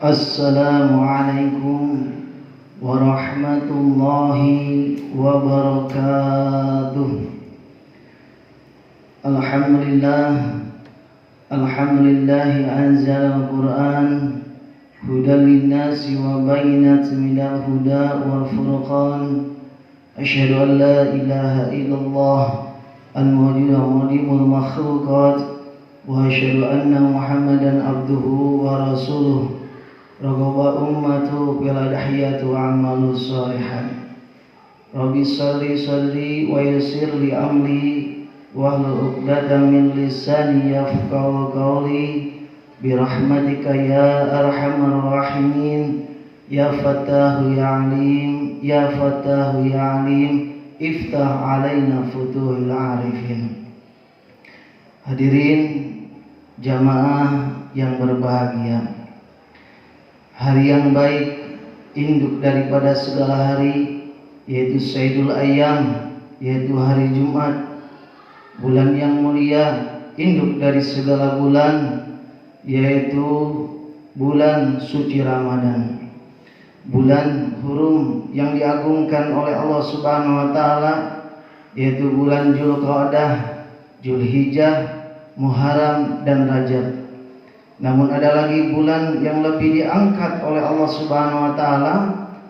Assalamualaikum warahmatullahi wabarakatuh. Alhamdulillahi anzala al-Quran hudan linnasi wa bayyinatin minal huda wal furqan. Asyhadu an la ilaha illallah al-mu'addimul makhluqat wa asyhadu anna Muhammadan abduhu wa rasuluh. Ragaba ummatu bila dahiyatu amalu salihan. Rabbi salli wa yassir li amri wahlul 'uqdatam min lisani yafqahu qawli birahmatika ya arhamar rahimin ya Fattahu ya Alim ya Fattahu ya Alim iftah alaina futuhil arifin. Hadirin jamaah yang berbahagia, hari yang baik, induk daripada segala hari, yaitu Sayyidul Ayyam, yaitu hari Jumat. Bulan yang mulia, induk dari segala bulan, yaitu bulan suci Ramadan. Bulan hurum yang diagungkan oleh Allah Subhanahu wa taala, yaitu bulan Dzulqa'dah, Dzulhijjah, Muharram dan Rajab. Namun ada lagi bulan yang lebih diangkat oleh Allah Subhanahu wa taala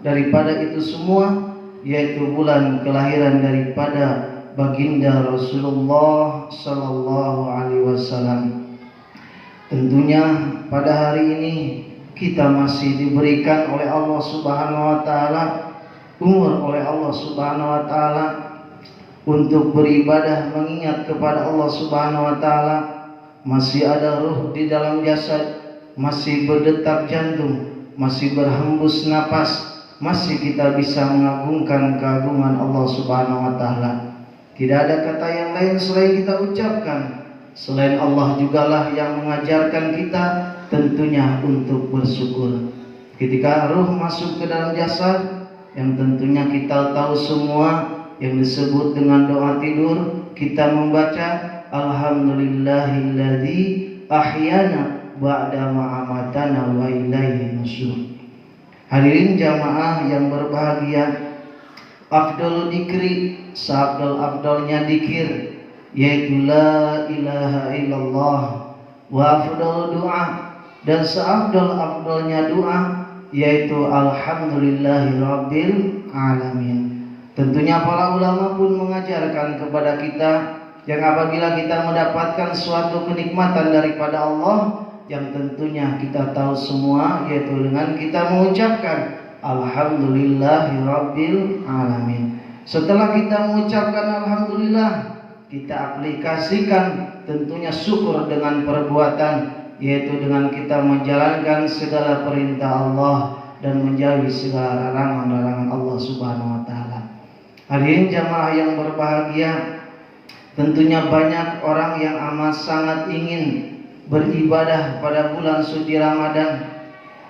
daripada itu semua, yaitu bulan kelahiran daripada baginda Rasulullah sallallahu alaihi wasallam. Tentunya pada hari ini kita masih diberikan oleh Allah Subhanahu wa taala umur oleh Allah Subhanahu wa taala untuk beribadah mengingat kepada Allah Subhanahu wa taala. Masih ada ruh di dalam jasad, masih berdetak jantung, masih berhembus napas, masih kita bisa mengagungkan keagungan Allah Subhanahu wa taala. Tidak ada kata yang lain selain kita ucapkan. Selain Allah jugalah yang mengajarkan kita tentunya untuk bersyukur. Ketika ruh masuk ke dalam jasad, yang tentunya kita tahu semua yang disebut dengan doa tidur, kita membaca Alhamdulillahilladzi ahyana ba'da ma amatana wa ilaihi nusyur. Hadirin jamaah yang berbahagia, afdal dzikri, seafdal-afdalnya dzikir, yaitu la ilaha illallah, wa afdal doa, dan seafdal-afdalnya doa, yaitu alhamdulillahirabbil alamin. Tentunya para ulama pun mengajarkan kepada kita yang apabila kita mendapatkan suatu kenikmatan daripada Allah, yang tentunya kita tahu semua, yaitu dengan kita mengucapkan alhamdulillahirabbil alamin. Setelah kita mengucapkan alhamdulillah, kita aplikasikan tentunya syukur dengan perbuatan, yaitu dengan kita menjalankan segala perintah Allah dan menjauhi segala larangan-larangan Allah Subhanahu wa taala. Hadirin jamaah yang berbahagia, tentunya banyak orang yang amat sangat ingin beribadah pada bulan suci Ramadan.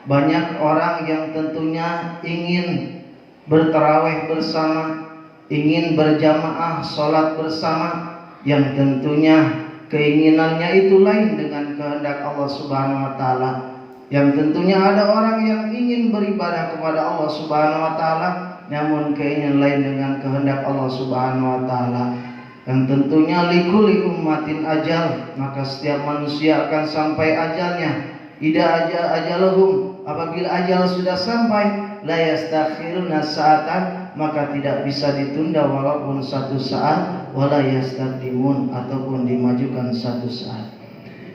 Banyak orang yang tentunya ingin bertarawih bersama, ingin berjamaah sholat bersama, yang tentunya keinginannya itu lain dengan kehendak Allah Subhanahu wa taala. Yang tentunya ada orang yang ingin beribadah kepada Allah Subhanahu wa taala, namun keinginan lain dengan kehendak Allah Subhanahu wa taala. Yang tentunya likulli ummatin ajal, maka setiap manusia akan sampai ajalnya. Idza ajaluhum, apabila ajal sudah sampai, la yastakhiruna sa'atan, maka tidak bisa ditunda walaupun satu saat, wala yastaqdimun, ataupun dimajukan satu saat.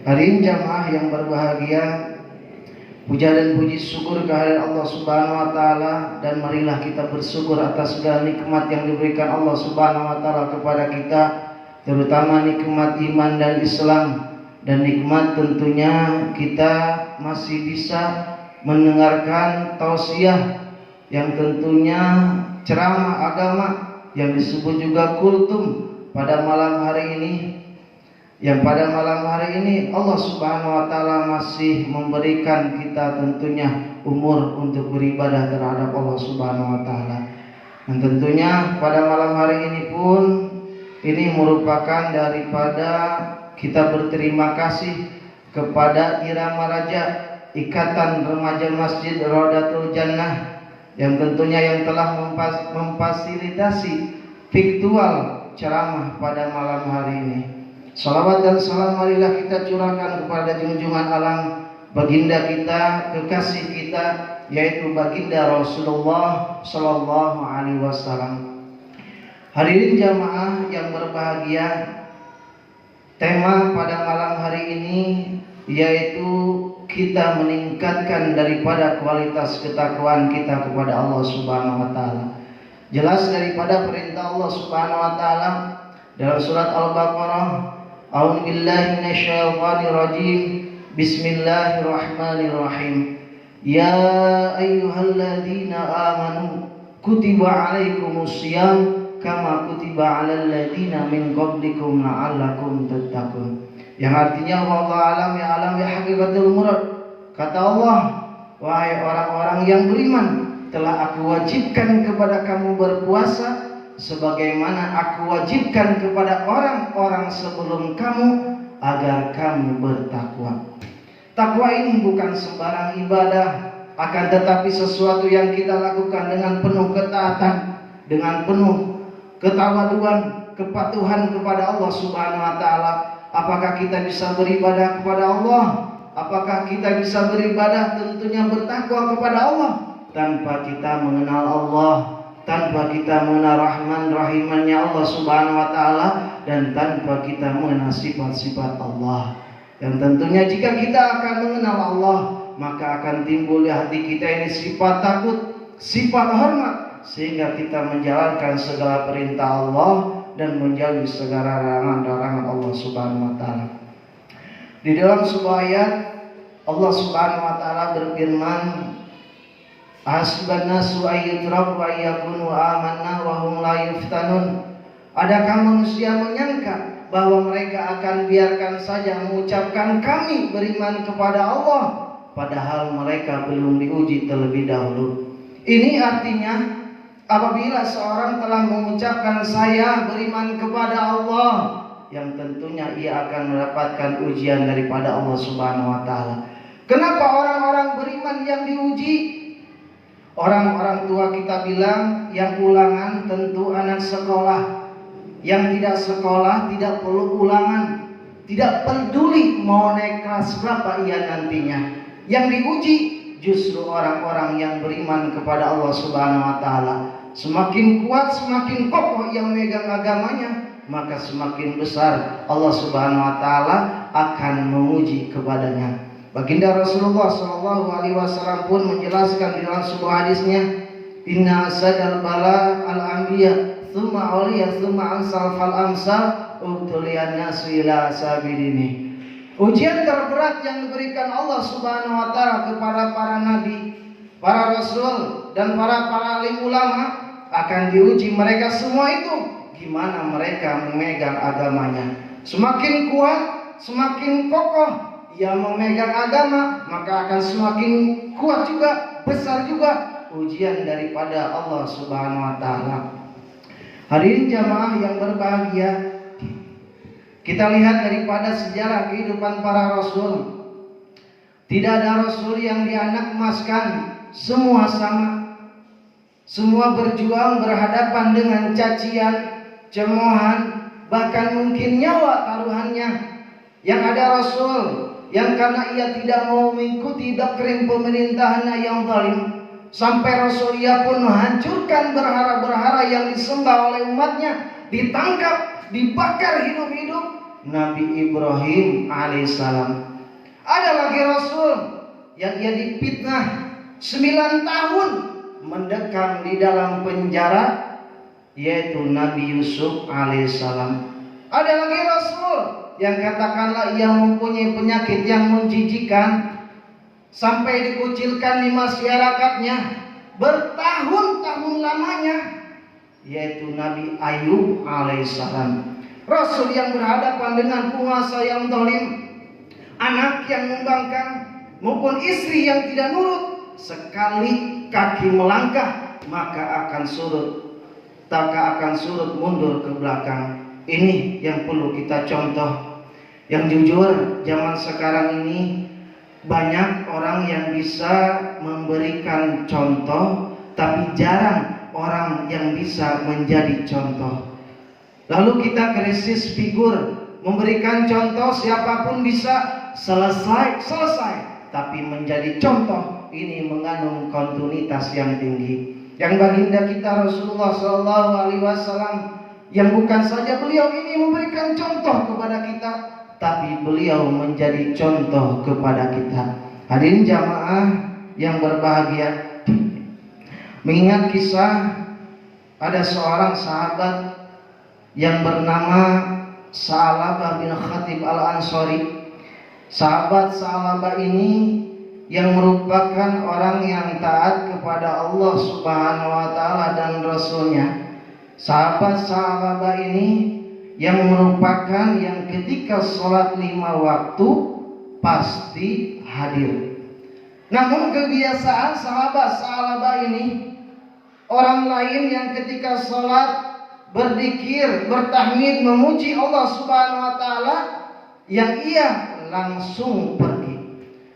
Hadirin jamaah yang berbahagia, puja dan puji syukur kehadirat Allah Subhanahu wa taala, dan marilah kita bersyukur atas segala nikmat yang diberikan Allah Subhanahu wa taala kepada kita, terutama nikmat iman dan Islam, dan nikmat tentunya kita masih bisa mendengarkan tausiah yang tentunya ceramah agama yang disebut juga kultum pada malam hari ini. Yang pada malam hari ini Allah Subhanahu wa taala masih memberikan kita tentunya umur untuk beribadah terhadap Allah Subhanahu wa taala. Dan tentunya pada malam hari ini pun ini merupakan daripada kita berterima kasih kepada Irama Raja Ikatan Remaja Masjid Rodatul Jannah yang tentunya yang telah memfasilitasi virtual ceramah pada malam hari ini. Salawat dan salam marilah kita curahkan kepada junjungan alam baginda kita, kekasih kita, yaitu baginda Rasulullah Sallallahu Alaihi Wasallam. Hadirin jamaah yang berbahagia, tema pada malam hari ini yaitu kita meningkatkan daripada kualitas ketakwaan kita kepada Allah Subhanahu wa taala. Jelas daripada perintah Allah Subhanahu wa taala dalam surat Al-Baqarah, A'udzu billahi minasyaitonir rajim. Bismillahirrahmanirrahim. Ya ayyuhalladzina amanu kutiba alaikumusiyam kama kutiba alal ladzina min qablikum la'allakum tattaqun. Yang artinya wallahu alam ya alam ya hakikatul murad. Kata Allah, wahai orang-orang yang beriman, telah aku wajibkan kepada kamu berpuasa sebagaimana aku wajibkan kepada orang-orang sebelum kamu agar kamu bertakwa. Takwa ini bukan sembarang ibadah, akan tetapi sesuatu yang kita lakukan dengan penuh ketaatan, dengan penuh ketawaduan, kepatuhan kepada Allah Subhanahu wa taala. Apakah kita bisa beribadah kepada Allah? Apakah kita bisa beribadah tentunya bertakwa kepada Allah tanpa kita mengenal Allah, tanpa kita mengenal Rahman Rahimannya Allah Subhanahu wa taala, dan tanpa kita mengenal sifat-sifat Allah. Yang tentunya jika kita akan mengenal Allah, maka akan timbul di hati kita ini sifat takut, sifat hormat, sehingga kita menjalankan segala perintah Allah dan menjauhi segala larangan-larangan Allah Subhanahu wa taala. Di dalam sebuah ayat Allah Subhanahu wa taala berfirman, Hasiban nasu ayyutraku ayyakunu amanna wa hum la yuftanun. Adakah manusia menyangka bahwa mereka akan biarkan saja mengucapkan kami beriman kepada Allah, padahal mereka belum diuji terlebih dahulu. Ini artinya apabila seorang telah mengucapkan saya beriman kepada Allah, yang tentunya ia akan mendapatkan ujian daripada Allah Subhanahu wa taala. Kenapa orang-orang beriman yang diuji? Orang-orang tua kita bilang yang ulangan tentu anak sekolah. Yang tidak sekolah tidak perlu ulangan, tidak peduli mau naik kelas berapa ia nantinya. Yang diuji justru orang-orang yang beriman kepada Allah Subhanahu wa taala. Semakin kuat, semakin kokoh yang megang agamanya, maka semakin besar Allah Subhanahu wa taala akan menguji kepadanya. Baginda Rasulullah sallallahu alaihi wasallam pun menjelaskan di dalam sebuah hadisnya, Inna sadal bala al-anbiya thumma awliya thumma ansal fal amsal utulian nasu ila sabidini. Ujian terberat yang diberikan Allah Subhanahu wa taala kepada para nabi, para rasul, dan para alim ulama akan diuji mereka semua itu gimana mereka memegang agamanya. Semakin kuat, semakin kokoh ia memegang agama, maka akan semakin kuat juga, besar juga ujian daripada Allah Subhanahu wa taala. Hadirin jamaah yang berbahagia, kita lihat daripada sejarah kehidupan para rasul. Tidak ada rasul yang dianak emaskan, semua sama. Semua berjuang berhadapan dengan cacian, cemoohan, bahkan mungkin nyawa taruhannya. Yang ada rasul yang karena ia tidak mau mengikuti doktrin pemerintahannya yang zalim, sampai rasul ia pun menghancurkan berhala-berhala yang disembah oleh umatnya, ditangkap, dibakar hidup-hidup. Nabi Ibrahim alaihissalam. Ada lagi rasul yang ia difitnah 9 tahun mendekam di dalam penjara, yaitu Nabi Yusuf alaihissalam. Ada lagi rasul yang katakanlah ia mempunyai penyakit yang menjijikan sampai dikucilkan di masyarakatnya bertahun-tahun lamanya, yaitu Nabi Ayub alaihissalam. Rasul yang berhadapan dengan penguasa yang zalim, anak yang membangkang maupun istri yang tidak nurut, sekali kaki melangkah maka akan surut, tak akan surut mundur ke belakang. Ini yang perlu kita contoh. Yang jujur zaman sekarang ini Banyak orang yang bisa memberikan contoh, tapi jarang orang yang bisa menjadi contoh. Lalu kita krisis figur, memberikan contoh siapapun bisa, selesai, tapi menjadi contoh ini mengandung kontinuitas yang tinggi. Yang baginda kita Rasulullah SAW, yang bukan saja beliau ini memberikan contoh kepada kita, tapi beliau menjadi contoh kepada kita. Hadirin jamaah yang berbahagia, mengingat kisah ada seorang sahabat yang bernama Sa'labah bin Khatib al-Ansari. Sahabat Sa'labah ini yang merupakan orang yang taat kepada Allah Subhanahu wa taala dan Rasulnya. Sahabat Sa'labah ini yang merupakan yang ketika sholat 5 waktu pasti hadir. Namun kebiasaan sahabat Sa'labah ini, orang lain yang ketika sholat berzikir, bertahmid, memuji Allah Subhanahu wa taala, yang ia langsung pergi.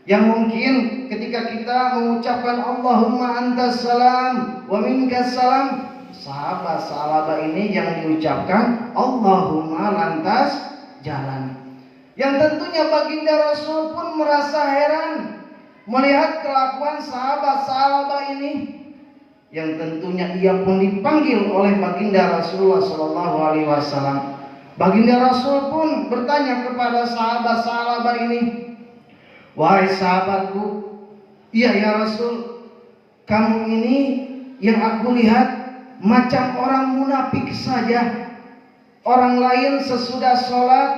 Yang mungkin ketika kita mengucapkan Allahumma antas salam wa minkas salam, sahabat Sa'labah ini yang diucapkan Allahumma lantas jalan. Yang tentunya baginda Rasul pun merasa heran melihat kelakuan sahabat Sa'labah ini, yang tentunya ia pun dipanggil oleh baginda Rasulullah SAW. Baginda Rasul pun bertanya kepada sahabat Sa'labah ini, wahai sahabatku, iya ya Rasul, kamu ini yang aku lihat macam orang munafik saja. Orang lain sesudah sholat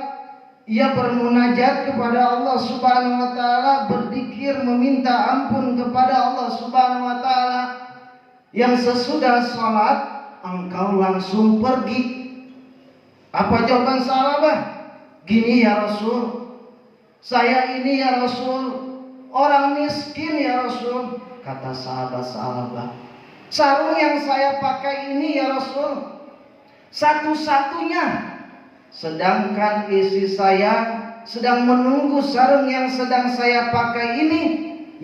ia bermunajat kepada Allah Subhanahu wa taala, berzikir meminta ampun kepada Allah Subhanahu wa taala. Yang sesudah sholat engkau langsung pergi. Apa jawaban Sa'labah? Gini ya Rasul, saya ini ya Rasul orang miskin ya Rasul. Kata sahabat Sa'labah, sarung yang saya pakai ini ya Rasul satu-satunya, sedangkan istri saya sedang menunggu sarung yang sedang saya pakai ini,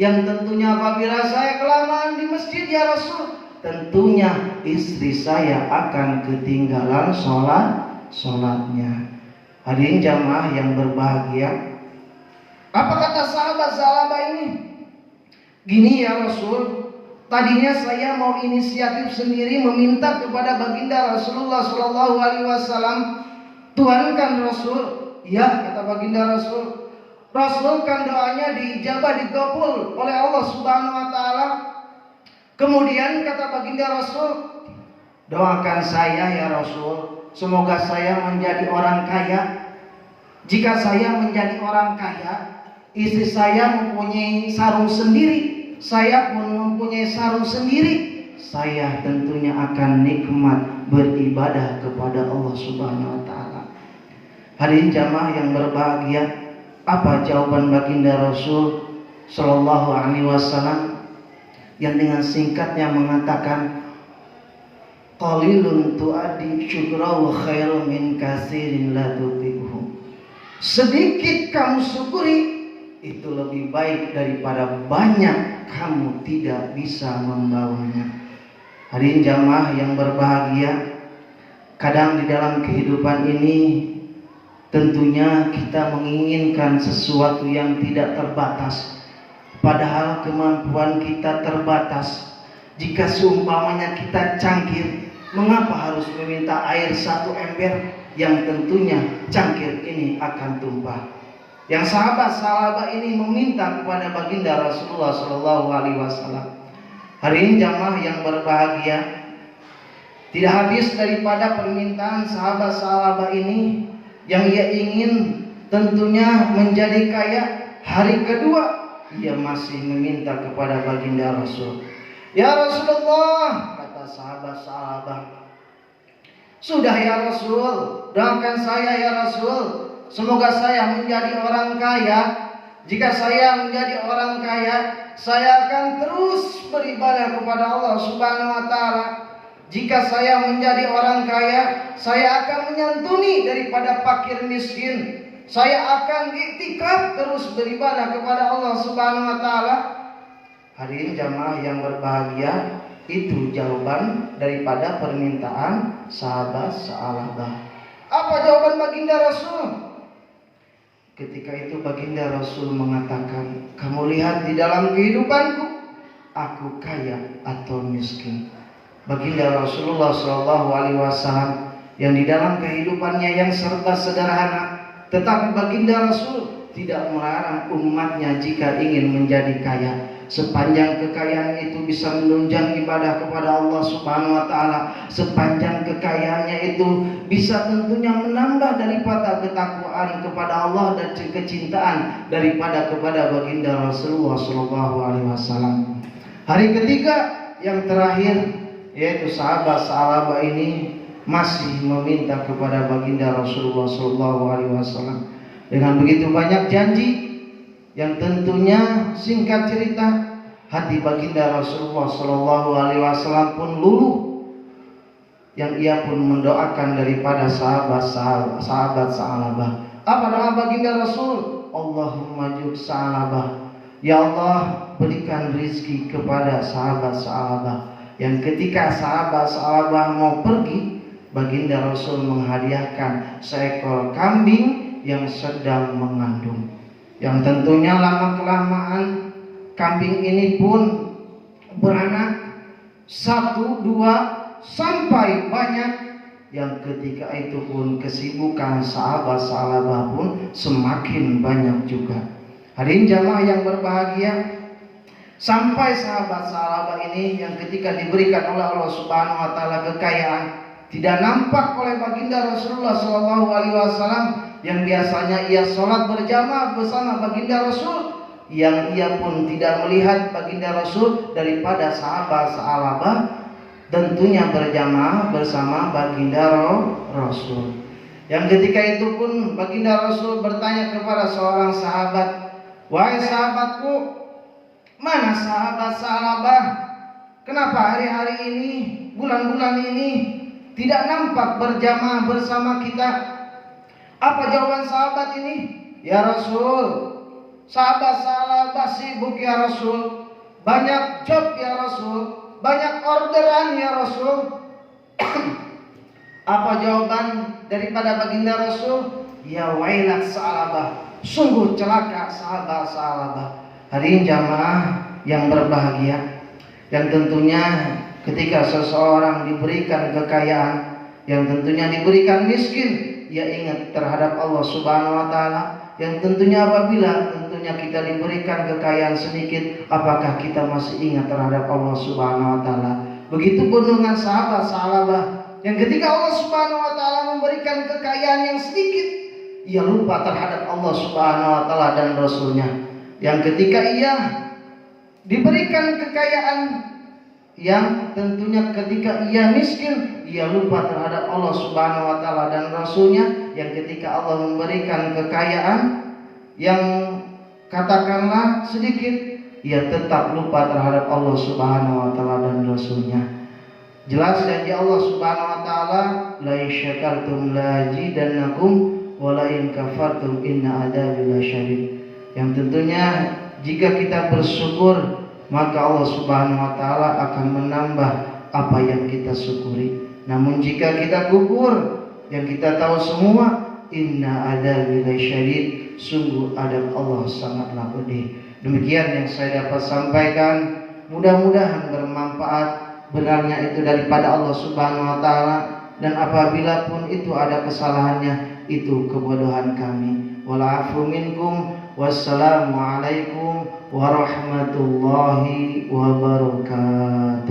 yang tentunya apabila saya kelamaan di masjid ya Rasul, tentunya istri saya akan ketinggalan sholatnya. Hadirin jamaah yang berbahagia, apa kata sahabat Sa'labah ini? Gini ya Rasul, tadinya saya mau inisiatif sendiri meminta kepada baginda Rasulullah SAW, tuhankan Rasul. Ya, kata baginda Rasul, Rasul kan doanya diijabah, dikabul oleh Allah Subhanahu wa taala. Kemudian kata baginda Rasul, doakan saya ya Rasul, semoga saya menjadi orang kaya. Jika saya menjadi orang kaya, istri saya mempunyai sarung sendiri, saya pun mempunyai sarung sendiri, saya tentunya akan nikmat beribadah kepada Allah Subhanahu wa taala. Hadirin jamaah yang berbahagia, apa jawaban baginda Rasul sallallahu alaihi wasallam yang dengan singkatnya mengatakan, qalilun tu'addi syukrahu khairum min katsirin la tuti'uhu. Sedikit kamu syukuri itu lebih baik daripada banyak kamu tidak bisa membawanya. Hadirin jamaah yang berbahagia, kadang di dalam kehidupan ini tentunya kita menginginkan sesuatu yang tidak terbatas, padahal kemampuan kita terbatas. Jika seumpamanya kita cangkir, mengapa harus meminta air 1 ember yang tentunya cangkir ini akan tumpah? Yang sahabat Sa'labah ini meminta kepada baginda Rasulullah SAW. Hari ini jamaah yang berbahagia, tidak habis daripada permintaan sahabat Sa'labah ini yang ia ingin tentunya menjadi kaya. Hari kedua ia masih meminta kepada baginda Rasul. Ya Rasulullah, kata sahabat Sa'labah, sudah ya Rasul, doakan saya ya Rasul, semoga saya menjadi orang kaya. Jika saya menjadi orang kaya, saya akan terus beribadah kepada Allah Subhanahu wa taala. Jika saya menjadi orang kaya, saya akan menyantuni daripada fakir miskin. saya akan iktikaf terus beribadah kepada Allah Subhanahu wa taala. Hadirin jamaah yang berbahagia, itu jawaban daripada permintaan sahabat Sa'labah. Apa jawaban baginda Rasul? Ketika itu baginda Rasul mengatakan, kamu lihat di dalam kehidupanku, aku kaya atau miskin. Baginda Rasulullah SAW yang di dalam kehidupannya yang serba sederhana, tetapi baginda Rasul tidak melarang umatnya jika ingin menjadi kaya, sepanjang kekayaan itu bisa menunjang ibadah kepada Allah Subhanahu wa taala, sepanjang kekayaannya itu bisa tentunya menambah daripada ketakwaan kepada Allah dan kecintaan daripada kepada baginda Rasulullah sallallahu alaihi wasallam. Hari ketiga yang terakhir, yaitu sahabat Sa'labah ini masih meminta kepada baginda Rasulullah sallallahu alaihi wasallam dengan begitu banyak janji yang tentunya singkat cerita, hati baginda Rasulullah sallallahu alaihi wasallam pun luluh, yang ia pun mendoakan daripada sahabat Sa'labah. Apa doa baginda Rasul? Allahumma jub Sa'labah, ya Allah berikan rizki kepada sahabat Sa'labah. Yang ketika sahabat Sa'labah mau pergi, baginda Rasul menghadiahkan seekor kambing yang sedang mengandung, yang tentunya lama kelamaan kambing ini pun beranak 1, 2 sampai banyak, yang ketika itu pun kesibukan sahabat Sa'labah pun semakin banyak juga. Hadirin jamaah yang berbahagia, sampai sahabat Sa'labah ini yang ketika diberikan oleh Allah Subhanahu wa taala kekayaan, tidak nampak oleh baginda Rasulullah sallallahu alaihi wasallam yang biasanya ia sholat berjamaah bersama baginda Rasul, yang ia pun tidak melihat baginda Rasul daripada sahabat Sa'labah tentunya berjamaah bersama baginda Rasul. Yang ketika itu pun baginda Rasul bertanya kepada seorang sahabat, wahai sahabatku, mana sahabat Sa'labah? Kenapa hari-hari ini, bulan-bulan ini tidak nampak berjamaah bersama kita? Apa jawaban sahabat ini? Ya Rasul, sahabat Sa'labah sibuk ya Rasul, banyak job ya Rasul, banyak orderan ya Rasul. Apa jawaban daripada baginda Rasul? Ya wailat Sa'labah, sungguh celaka sahabat Sa'labah. Hadirin jamaah yang berbahagia, yang tentunya ketika seseorang diberikan kekayaan, yang tentunya diberikan miskin, ia ingat terhadap Allah Subhanahu wa taala. Yang tentunya apabila tentunya kita diberikan kekayaan sedikit, apakah kita masih ingat terhadap Allah Subhanahu wa taala? Begitupun dengan sahabat Sa'labah, yang ketika Allah Subhanahu wa taala memberikan kekayaan yang sedikit, ia lupa terhadap Allah Subhanahu wa taala dan Rasulnya. Yang ketika ia diberikan kekayaan yang tentunya ketika ia miskin, ia lupa terhadap Allah Subhanahu wa taala dan Rasulnya. Yang ketika Allah memberikan kekayaan yang katakanlah sedikit, ia tetap lupa terhadap Allah Subhanahu wa taala dan Rasulnya. Jelas janji Allah Subhanahu wa taala, la in syakartum la azidannakum wa la in kafartum inna adzabi lasyadid. Yang tentunya jika kita bersyukur, maka Allah Subhanahu wa taala akan menambah apa yang kita syukuri. Namun jika kita kufur, yang kita tahu semua, inna adzabi lasyadid, sungguh adab Allah sangatlah pedih. Demikian yang saya dapat sampaikan, mudah-mudahan bermanfaat. Benarnya itu daripada Allah Subhanahu wa taala, dan apabila pun itu ada kesalahannya, itu kebodohan kami. Wal afu minkum, wassalamu alaikum warahmatullahi wabarakatuh.